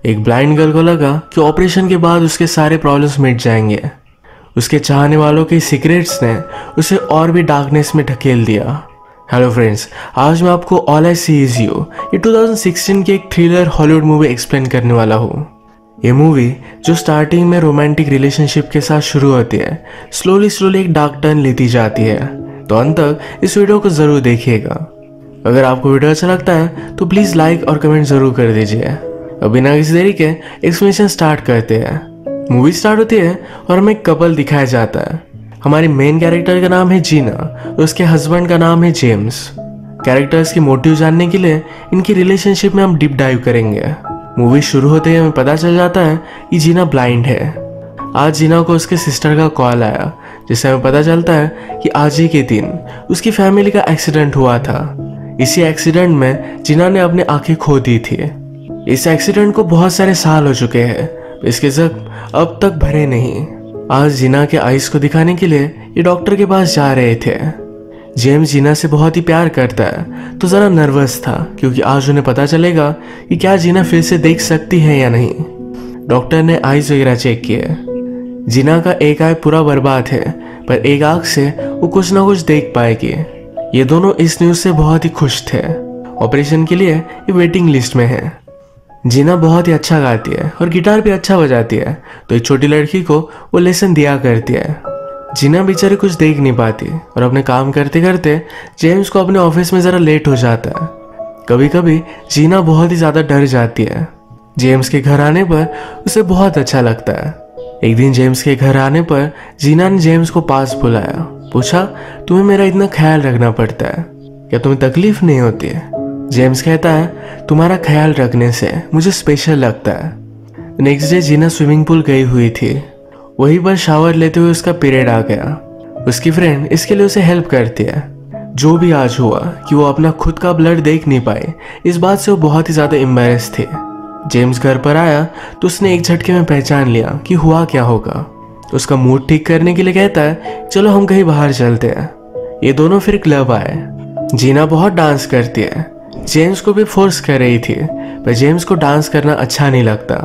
एक blind girl को लगा कि ऑपरेशन के बाद उसके सारे प्रॉब्लम्स मिट जाएंगे। उसके चाहने वालों के सीक्रेट्स ने उसे और भी डार्कनेस में ढकेल दिया। हेलो फ्रेंड्स, आज मैं आपको all I see is you ये 2016 की एक थ्रिलर हॉलीवुड मूवी एक्सप्लेन करने वाला हूँ। ये मूवी जो स्टार्टिंग में रोमांटिक रिलेशनशिप के साथ शुरू होती है, स्लोली एक डार्क टर्न लेती जाती है। तो अंत तक इस वीडियो को जरूर देखिएगा। अगर आपको वीडियो अच्छा लगता है तो प्लीज लाइक और कमेंट जरूर कर दीजिए। अब बिना किसी देरी के एक्सप्लेनेशन स्टार्ट करते हैं। मूवी स्टार्ट होती है और हमें एक कपल दिखाया जाता है। हमारी मेन कैरेक्टर का नाम है जीना और उसके हस्बैंड का नाम है जेम्स। कैरेक्टर्स के मोटिव जानने के लिए इनकी रिलेशनशिप में हम डीप डाइव करेंगे। मूवी शुरू होते ही हमें पता चल जाता है कि जीना ब्लाइंड है। आज जीना को उसके सिस्टर का कॉल आया, जिससे हमें पता चलता है कि आज ही के दिन उसकी फैमिली का एक्सीडेंट हुआ था। इसी एक्सीडेंट में जीना ने अपनी आंखें खो दी थी। इस एक्सीडेंट को बहुत सारे साल हो चुके हैं, इसके जख्म अब तक भरे नहीं। आज जीना के आइस को दिखाने के लिए ये डॉक्टर के पास जा रहे थे। जेम्स जीना से बहुत ही प्यार करता है, तो जरा नर्वस था क्योंकि आज उन्हें पता चलेगा कि क्या जीना फिर से देख सकती है या नहीं। डॉक्टर ने आइज वगैरह चेक किए। जीना का एक आंख पूरा बर्बाद है, पर एक आंख से वो कुछ ना कुछ देख पाएगी। ये दोनों इस न्यूज से बहुत ही खुश थे। ऑपरेशन के लिए ये वेटिंग लिस्ट में है। जीना बहुत ही अच्छा गाती है और गिटार भी अच्छा बजाती है, तो एक छोटी लड़की को वो लेसन दिया करती है। जीना बेचारी कुछ देख नहीं पाती और अपने काम करते करते जेम्स को अपने ऑफिस में जरा लेट हो जाता है। कभी कभी जीना बहुत ही ज्यादा डर जाती है। जेम्स के घर आने पर उसे बहुत अच्छा लगता है। एक दिन जेम्स के घर आने पर जीना ने जेम्स को पास बुलाया, पूछा तुम्हें मेरा इतना ख्याल रखना पड़ता है, क्या तुम्हें तकलीफ नहीं होती है? जेम्स कहता है तुम्हारा ख्याल रखने से मुझे स्पेशल लगता है। नेक्स्ट डे जीना स्विमिंग पूल गई हुई थी। वहीं पर शावर लेते हुए उसका पीरियड आ गया। उसकी फ्रेंड इसके लिए उसे हेल्प करती है। जो भी आज हुआ कि वो अपना खुद का ब्लड देख नहीं पाए, इस बात से वो बहुत ही ज्यादा एम्बैरेस थे। जेम्स घर पर आया तो उसने एक झटके में पहचान लिया कि हुआ क्या होगा। उसका मूड ठीक करने के लिए कहता है चलो हम कहीं बाहर चलते हैं। ये दोनों फिर क्लब आए। जीना बहुत डांस करती है। जेम्स को भी फोर्स कर रही थी, पर जेम्स को डांस करना अच्छा नहीं लगता।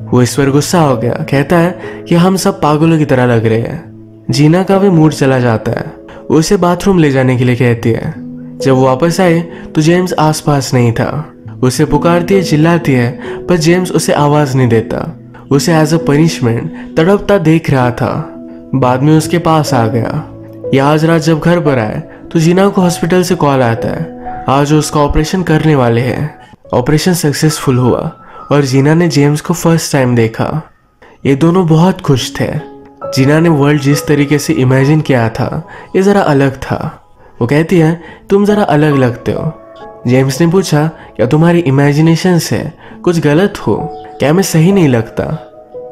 वो इस पर गुस्सा हो गया, कहता है कि हम सब पागलों की तरह लग रहे हैं। जीना का भी मूड चला जाता है। वो उसे बाथरूम ले जाने के लिए कहती है। जब वो वापस आए तो जेम्स आसपास नहीं था। उसे पुकारती है, चिल्लाती है, पर जेम्स उसे आवाज नहीं देता। उसे एज अ पनिशमेंट तड़पता देख रहा था। बाद में उसके पास आ गया। या आज रात जब घर पर आए तो जीना को हॉस्पिटल से कॉल आता है। आज उसका ऑपरेशन करने वाले हैं। ऑपरेशन सक्सेसफुल हुआ और जीना ने जेम्स को फर्स्ट टाइम देखा। ये दोनों बहुत खुश थे। जीना ने वर्ल्ड जिस तरीके से इमेजिन किया था ये जरा अलग था। वो कहती है तुम जरा अलग लगते हो। जेम्स ने पूछा क्या तुम्हारी इमेजिनेशन से कुछ गलत हो, क्या मैं सही नहीं लगता?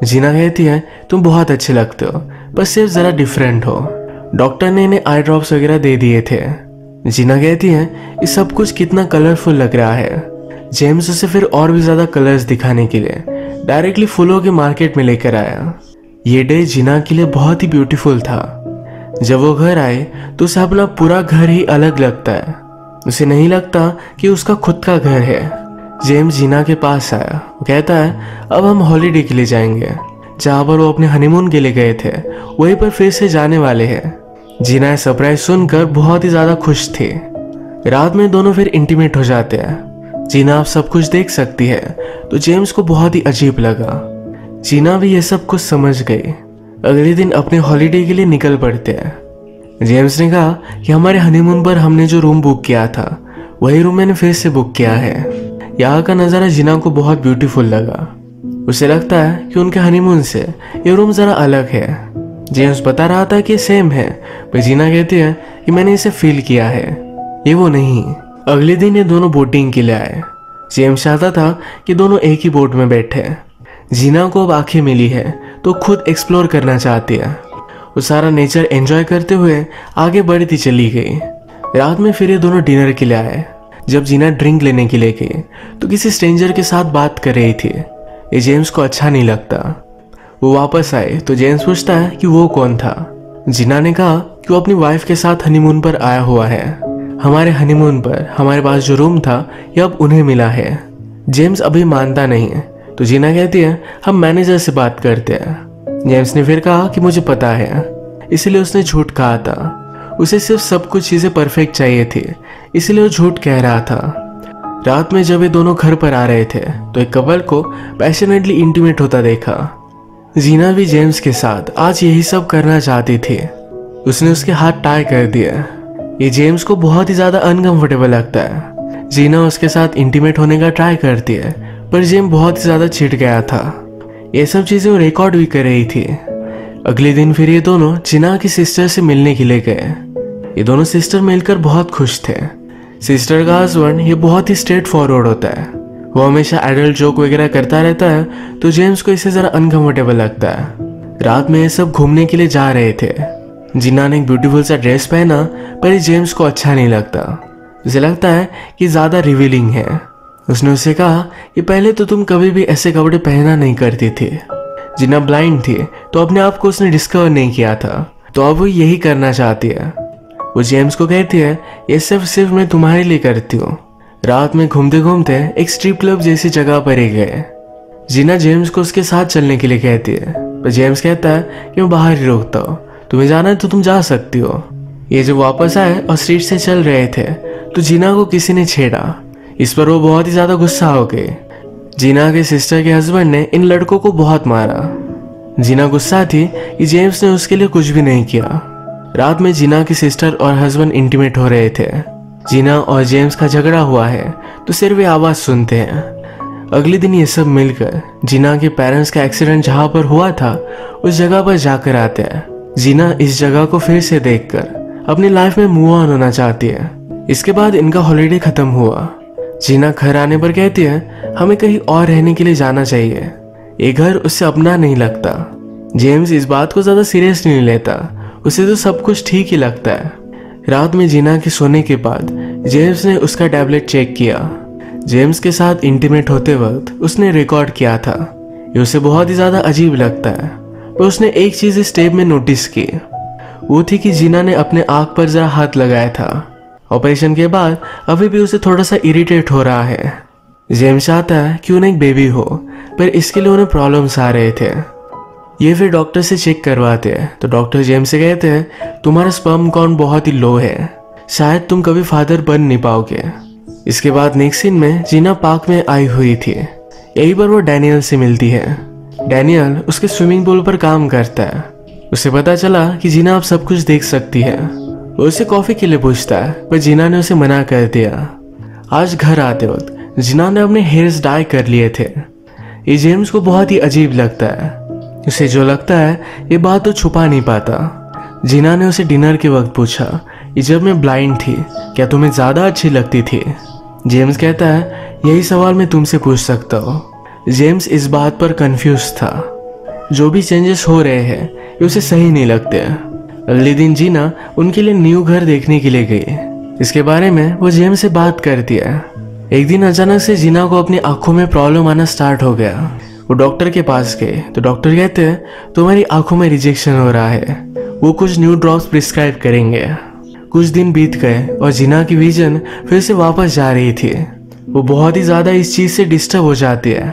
जीना कहती है तुम बहुत अच्छे लगते हो, बस सिर्फ जरा डिफरेंट हो। डॉक्टर ने इन्हें आई ड्रॉप्स वगैरह दे दिए थे। जीना कहती है ये सब कुछ कितना कलरफुल लग रहा है। जेम्स उसे फिर और भी ज्यादा कलर्स दिखाने के लिए डायरेक्टली फूलों के मार्केट में लेकर आया। ये डे जीना के लिए बहुत ही ब्यूटीफुल था। जब वो घर आए तो उसे अपना पूरा घर ही अलग लगता है। उसे नहीं लगता कि उसका खुद का घर है। जेम्स जीना के पास आया। वो कहता है अब हम हॉलीडे के लिए जाएंगे। जहाँ पर वो अपने हनीमून के लिए गए थे वहीं पर फिर से जाने वाले हैं। जीना सरप्राइज सुनकर बहुत ही ज्यादा खुश थी। रात में दोनों फिर इंटीमेट हो जाते हैं। जीना आप सब कुछ देख सकती है, तो जेम्स को बहुत ही अजीब लगा। जीना भी ये सब कुछ समझ गई। अगले दिन अपने हॉलीडे के लिए निकल पड़ते हैं। जेम्स ने कहा कि हमारे हनीमून पर हमने जो रूम बुक किया था वही रूम मैंने फिर से बुक किया है। यहाँ का नज़ारा जीना को बहुत ब्यूटीफुल लगा। उसे लगता है कि उनके हनीमून से ये रूम जरा अलग है। जेम्स बता रहा था कि सेम है, पर जीना कहती है कि मैंने इसे फील किया है, ये वो नहीं। अगले दिन ये दोनों बोटिंग के लिए आए। जेम्स चाहता था कि दोनों एक ही बोट में बैठे। जीना को अब आंखें मिली है तो खुद एक्सप्लोर करना चाहती है। वो सारा नेचर एंजॉय करते हुए आगे बढ़ती चली गई। रात में फिर ये दोनों डिनर के लिए आए। जब जीना ड्रिंक लेने के लिए गई तो किसी स्ट्रेंजर के साथ बात कर रही थी। ये जेम्स को अच्छा नहीं लगता। वो वापस आए तो जेम्स पूछता है कि वो कौन था। जीना ने कहा कि वो अपनी वाइफ के साथ हनीमून पर आया हुआ है। हमारे हनीमून पर हमारे पास जो रूम था ये अब उन्हें मिला है। जेम्स अभी मानता नहीं है तो जीना कहती है हम मैनेजर से बात करते हैं। जेम्स ने फिर कहा कि मुझे पता है, इसलिए उसने झूठ कहा था। उसे सिर्फ सब कुछ चीजें परफेक्ट चाहिए थी, इसलिए वो झूठ कह रहा था। रात में जब ये दोनों घर पर आ रहे थे तो एक कपल को पैशनेटली इंटीमेट होता देखा। जीना भी जेम्स के साथ आज यही सब करना चाहती थी। उसने उसके हाथ टाई कर दिए। ये जेम्स को बहुत ही ज्यादा अनकंफर्टेबल लगता है। जीना उसके साथ इंटीमेट होने का ट्राई करती है, पर जेम्स बहुत ही ज्यादा चिढ़ गया था। ये सब चीजें वो रिकॉर्ड भी कर रही थी। अगले दिन फिर ये दोनों जीना की सिस्टर से मिलने के लिए गए। ये दोनों सिस्टर मिलकर बहुत खुश थे। सिस्टर का हस्बैंड ये बहुत ही स्ट्रेट फॉरवर्ड होता है। वो हमेशा एडल्ट जोक वगैरह करता रहता है, तो जेम्स को इससे जरा अनकंफर्टेबल लगता है। रात में ये सब घूमने के लिए जा रहे थे। जीना ने एक ब्यूटीफुल सा ड्रेस पहना, पर ये जेम्स को अच्छा नहीं लगता। उसे लगता है कि ज्यादा रिवीलिंग है। उसने उसे कहा कि पहले तो तुम कभी भी ऐसे कपड़े पहना नहीं करती थी। जीना ब्लाइंड थी, तो अपने आप को उसने डिस्कवर नहीं किया था, तो अब वो यही करना चाहती है। वो जेम्स को कहती है ये सिर्फ मैं तुम्हारे लिए करती हूँ। रात में घूमते घूमते एक स्ट्रिप क्लब जैसी जगह पर ही गए। जीना जेम्स को उसके साथ चलने के लिए कहती है, पर जेम्स कहता है कि मैं बाहर ही रोकता हूँ, तुम्हें जाना है तो तुम जा सकती हो। ये जब वापस आए और स्ट्रीट से चल रहे थे तो जीना को किसी ने छेड़ा। इस पर वो बहुत ही ज्यादा गुस्सा हो गई। जीना के सिस्टर के हस्बैंड ने इन लड़कों को बहुत मारा। जीना गुस्सा थी कि जेम्स ने उसके लिए कुछ भी नहीं किया। रात में जीना की सिस्टर और हस्बैंड इंटीमेट हो रहे थे। जीना और जेम्स का झगड़ा हुआ है तो सिर्फ वे आवाज सुनते हैं। अगले दिन ये सब मिलकर जीना के पेरेंट्स का एक्सीडेंट जहां पर हुआ था उस जगह पर जाकर आते हैं। जीना इस जगह को फिर से देखकर अपनी लाइफ में मूव ऑन होना चाहती है। इसके बाद इनका हॉलीडे खत्म हुआ। जीना घर आने पर कहती है हमें कहीं और रहने के लिए जाना चाहिए, ये घर उससे अपना नहीं लगता। जेम्स इस बात को ज्यादा सीरियस नहीं लेता, उसे तो सब कुछ ठीक ही लगता है। रात में जीना के सोने के बाद जेम्स ने उसका टैबलेट चेक किया। जेम्स के साथ इंटीमेट होते वक्त उसने रिकॉर्ड किया था। ये उसे बहुत ही ज्यादा अजीब लगता है, पर उसने एक चीज इस टेप में नोटिस की। वो थी कि जीना ने अपने आंख पर जरा हाथ लगाया था। ऑपरेशन के बाद अभी भी उसे थोड़ा सा इरिटेट हो रहा है। जेम्स चाहता है कि उन्हें एक बेबी हो, पर इसके लिए उन्हें प्रॉब्लम्स आ रहे थे। ये फिर डॉक्टर से चेक करवाते हैं तो डॉक्टर जेम्स से कहते हैं तुम्हारा स्पर्म काउंट बहुत ही लो है, शायद तुम कभी फादर बन नहीं पाओगे। इसके बाद नेक्स्ट सीन में जीना पार्क में आई हुई थी। यहीं पर वो डैनियल से मिलती है। डैनियल उसके स्विमिंग पूल पर काम करता है। उसे पता चला कि जीना अब सब कुछ देख सकती है। वो उसे कॉफी के लिए पूछता है, पर जीना ने उसे मना कर दिया। आज घर आते वक्त जीना ने अपने हेयर्स डाई कर लिए थे। ये जेम्स को बहुत ही अजीब लगता है। उसे जो लगता है ये बात तो छुपा नहीं पाता। जीना ने उसे डिनर के वक्त पूछा कि जब मैं ब्लाइंड थी क्या तुम्हें ज्यादा अच्छी लगती थी। जेम्स कहता है यही सवाल मैं तुमसे पूछ सकता हूँ। जेम्स इस बात पर कंफ्यूज था। जो भी चेंजेस हो रहे हैं ये उसे सही नहीं लगते। अगले दिन जीना उनके लिए न्यू घर देखने के लिए गई। इसके बारे में वो जेम्स से बात करती है। एक दिन अचानक से जीना को अपनी आंखों में प्रॉब्लम आना स्टार्ट हो गया। वो डॉक्टर के पास गए तो डॉक्टर कहते हैं तुम्हारी आंखों में रिजेक्शन हो रहा है, वो कुछ न्यू ड्रॉप्स प्रिस्क्राइब करेंगे। कुछ दिन बीत गए और जीना की विजन फिर से वापस जा रही थी। वो बहुत ही ज्यादा इस चीज से डिस्टर्ब हो जाती है।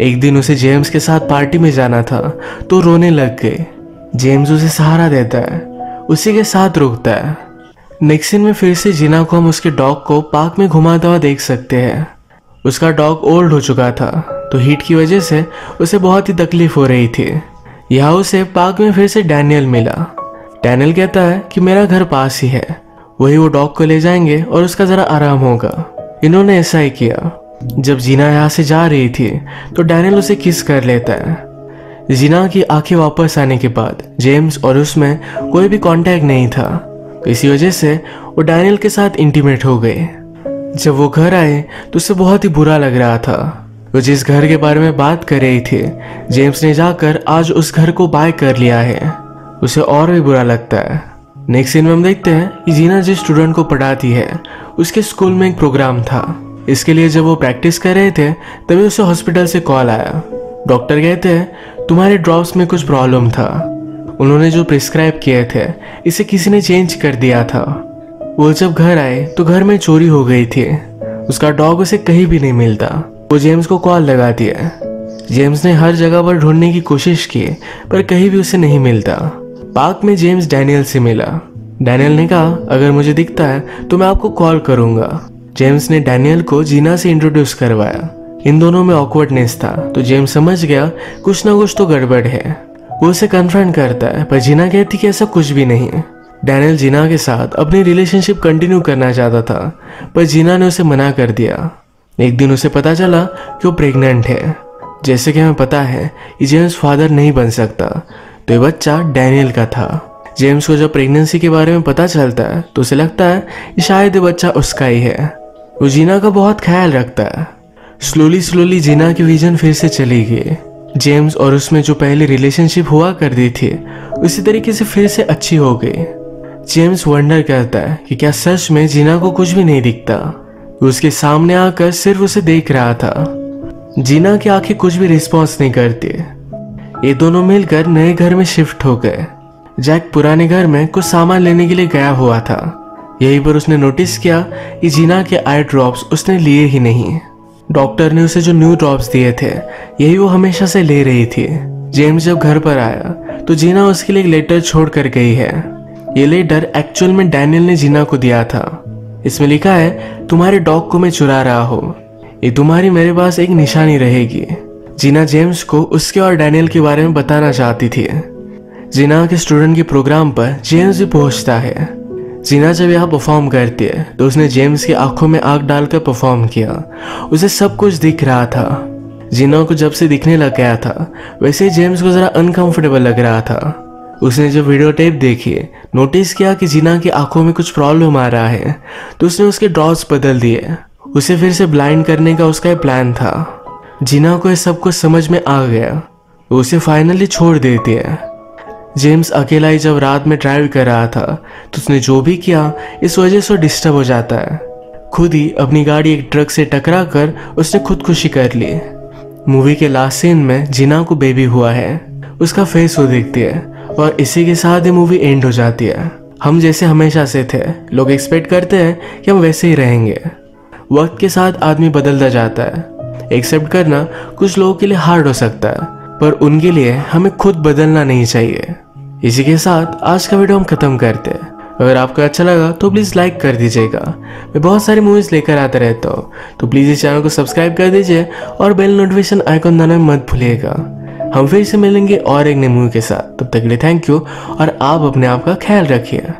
एक दिन उसे जेम्स के साथ पार्टी में जाना था तो रोने लग गई। जेम्स उसे सहारा देता है, उसी के साथ रुकता है। नेक्स्ट सीन में फिर से जीना को हम उसके डॉग को पार्क में घुमाता हुआ देख सकते हैं। उसका डॉग ओल्ड हो चुका था तो हीट की वजह से उसे बहुत ही तकलीफ हो रही थी। यहाँ उसे पार्क में फिर से डैनियल मिला। डैनियल कहता है कि मेरा घर पास ही है, वही वो डॉग को ले जाएंगे और उसका जरा आराम होगा। इन्होंने ऐसा ही किया। जब जीना यहाँ से जा रही थी तो डैनियल उसे किस कर लेता है। जीना की आंखें वापस आने के बाद जेम्स और उसमें कोई भी कांटेक्ट नहीं था, तो इसी वजह से वो डैनियल के साथ इंटीमेट हो गए। जब वो घर आए तो उसे बहुत ही बुरा लग रहा था। वो जिस घर के बारे में बात कर रही थी जेम्स ने जाकर आज उस घर को बाय कर लिया है। उसे और भी बुरा लगता है। नेक्स्ट सीन में हम देखते हैं कि जीना जिस स्टूडेंट को पढ़ाती है उसके स्कूल में एक प्रोग्राम था। इसके लिए जब वो प्रैक्टिस कर रहे थे तभी उसे हॉस्पिटल से कॉल आया। डॉक्टर कहते हैं तुम्हारे ड्रॉप्स में कुछ प्रॉब्लम था, उन्होंने जो प्रिस्क्राइब किए थे इसे किसी ने चेंज कर दिया था। वो जब घर आए तो घर में चोरी हो गई थी। उसका डॉग उसे कहीं भी नहीं मिलता। वो जेम्स को कॉल लगाती है। जेम्स ने हर जगह पर ढूंढने की कोशिश की पर कहीं भी उसे नहीं मिलता। पार्क में जेम्स डैनियल से मिला। डैनियल ने कहा अगर मुझे दिखता है तो मैं आपको कॉल करूंगा। जेम्स ने डैनियल को जीना से इंट्रोड्यूस करवाया। इन दोनों में ऑकवर्डनेस था तो जेम्स समझ गया कुछ ना कुछ तो गड़बड़ है। वो उसे कन्फ्रंट करता है पर जीना कहती कि ऐसा कुछ भी नहीं। डैनियल जीना के साथ अपनी रिलेशनशिप कंटिन्यू करना चाहता था पर जीना ने उसे मना कर दिया। एक दिन उसे पता चला कि वो प्रेग्नेंट है। जैसे कि हमें पता है कि जेम्स फादर नहीं बन सकता तो ये बच्चा डैनियल का था। जेम्स को जब प्रेगनेंसी के बारे में पता चलता है तो उसे लगता है कि शायद ये बच्चा उसका ही है। वो जीना का बहुत ख्याल रखता है। स्लोली जीना की विजन फिर से चली गई। जेम्स और उसमें जो पहले रिलेशनशिप हुआ करती थी उसी तरीके से फिर से अच्छी हो गई। जेम्स वंडर करता है कि क्या सच में जीना को कुछ भी नहीं दिखता। वो उसके सामने आकर सिर्फ उसे देख रहा था। जीना की आंखें कुछ भी रिस्पॉन्स नहीं करती। ये दोनों मिलकर नए घर में शिफ्ट हो गए। जैक पुराने घर में कुछ सामान लेने के लिए गया हुआ था। यहीं पर उसने नोटिस किया कि जीना के आई ड्रॉप्स उसने लिए ही नहीं। डॉक्टर ने उसे जो न्यू ड्रॉप्स दिए थे यही वो हमेशा से ले रही थी। जेम्स जब घर पर आया तो जीना उसके लिए एक लेटर छोड़ कर गई है। ये लेटर एक्चुअल में डैनियल ने जीना को दिया था। इसमें लिखा है तुम्हारे डॉग को मैं चुरा रहा हूँ, ये तुम्हारी मेरे पास एक निशानी रहेगी। जीना जेम्स को उसके और डैनियल के बारे में बताना चाहती थी। जीना के स्टूडेंट के प्रोग्राम पर जेम्स भी पहुंचता है। जीना जब यहाँ परफॉर्म करती है तो उसने जेम्स की आंखों में आग डालकर परफॉर्म किया। उसे सब कुछ दिख रहा था। जीना को जब से दिखने लग गया था वैसे ही जेम्स को जरा अनकंफर्टेबल लग रहा था। उसने जब वीडियो टेप देखी नोटिस किया कि जीना की आंखों में कुछ प्रॉब्लम आ रहा है तो उसने उसके ड्रॉप्स बदल दिए। उसे फिर से ब्लाइंड करने का उसका प्लान था। जीना को ये सब कुछ समझ में आ गया। वो उसे फाइनली छोड़ देती है। जेम्स अकेला ही जब रात में ड्राइव कर रहा था तो उसने जो भी किया इस वजह से डिस्टर्ब हो जाता है। खुद ही अपनी गाड़ी एक ट्रक से टकरा कर उसने खुदकुशी कर ली। मूवी के लास्ट सीन में जीना को बेबी हुआ है। उसका फेस वो देखती है और इसी के साथ ही मूवी एंड हो जाती है। हम जैसे हमेशा से थे, लोग एक्सपेक्ट करते हैं कि हम वैसे ही रहेंगे। वक्त के साथ आदमी बदलता जाता है। एक्सेप्ट करना कुछ लोगों के लिए हार्ड हो सकता है पर उनके लिए हमें खुद बदलना नहीं चाहिए। इसी के साथ आज का वीडियो हम खत्म करते हैं। अगर आपको अच्छा लगा तो प्लीज़ लाइक कर दीजिएगा। मैं बहुत सारी मूवीज़ लेकर आता रहता हूँ तो प्लीज़ इस चैनल को सब्सक्राइब कर दीजिए और बेल नोटिफिकेशन आइकन दबाना मत भूलिएगा। हम फिर से मिलेंगे और एक नई मूवी के साथ। तब तक के लिए थैंक यू और आप अपने आप का ख्याल रखिए।